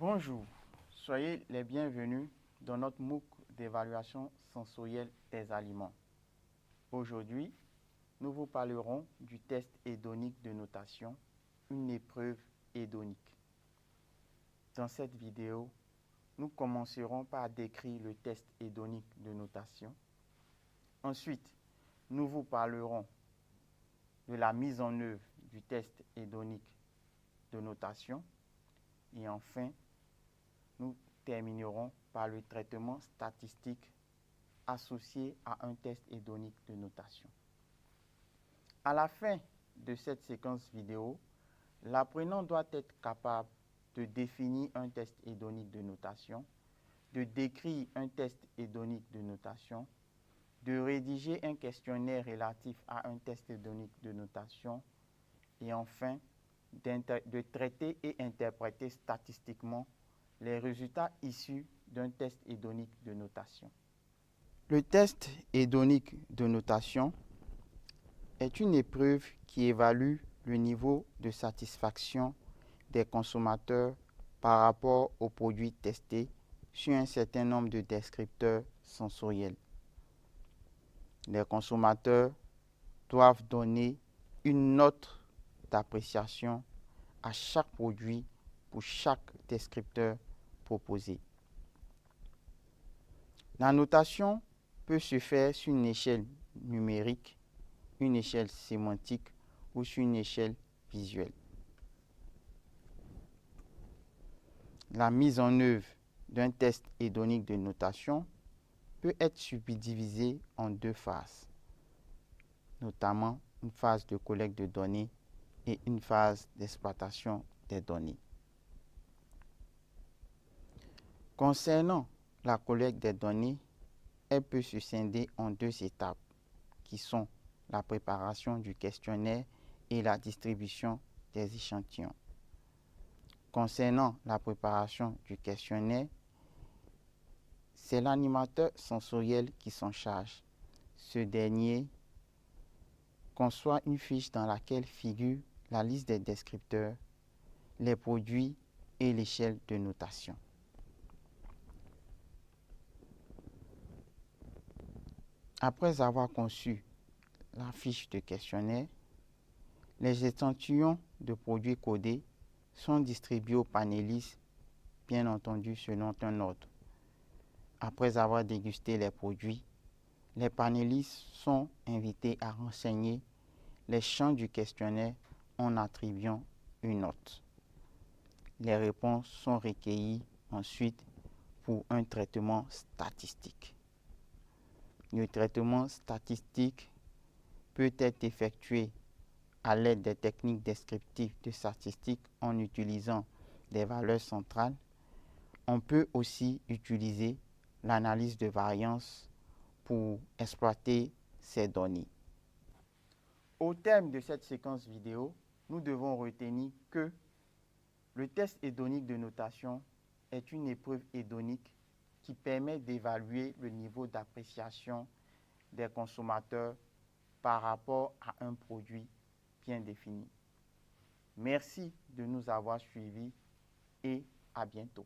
Bonjour, soyez les bienvenus dans notre MOOC d'évaluation sensorielle des aliments. Aujourd'hui, nous vous parlerons du test hédonique de notation, une épreuve hédonique. Dans cette vidéo, nous commencerons par décrire le test hédonique de notation. Ensuite, nous vous parlerons de la mise en œuvre du test hédonique de notation. Et enfin, nous terminerons par le traitement statistique associé à un test hédonique de notation. À la fin de cette séquence vidéo, l'apprenant doit être capable de définir un test hédonique de notation, de décrire un test hédonique de notation, de rédiger un questionnaire relatif à un test hédonique de notation et enfin de traiter et interpréter statistiquement les résultats issus d'un test hédonique de notation. Le test hédonique de notation est une épreuve qui évalue le niveau de satisfaction des consommateurs par rapport aux produits testés sur un certain nombre de descripteurs sensoriels. Les consommateurs doivent donner une note d'appréciation à chaque produit pour chaque descripteur proposé. La notation peut se faire sur une échelle numérique, une échelle sémantique ou sur une échelle visuelle. La mise en œuvre d'un test hédonique de notation peut être subdivisée en deux phases, notamment une phase de collecte de données et une phase d'exploitation des données. Concernant la collecte des données, elle peut se scinder en deux étapes qui sont la préparation du questionnaire et la distribution des échantillons. Concernant la préparation du questionnaire, c'est l'animateur sensoriel qui s'en charge. Ce dernier conçoit une fiche dans laquelle figure la liste des descripteurs, les produits et l'échelle de notation. Après avoir conçu la fiche de questionnaire, les échantillons de produits codés sont distribués aux panélistes, bien entendu selon un ordre. Après avoir dégusté les produits, les panélistes sont invités à renseigner les champs du questionnaire en attribuant une note. Les réponses sont recueillies ensuite pour un traitement statistique. Le traitement statistique peut être effectué à l'aide des techniques descriptives de statistique en utilisant des valeurs centrales. On peut aussi utiliser l'analyse de variance pour exploiter ces données. Au terme de cette séquence vidéo, nous devons retenir que le test hédonique de notation est une épreuve hédonique qui permet d'évaluer le niveau d'appréciation des consommateurs par rapport à un produit bien défini. Merci de nous avoir suivis et à bientôt.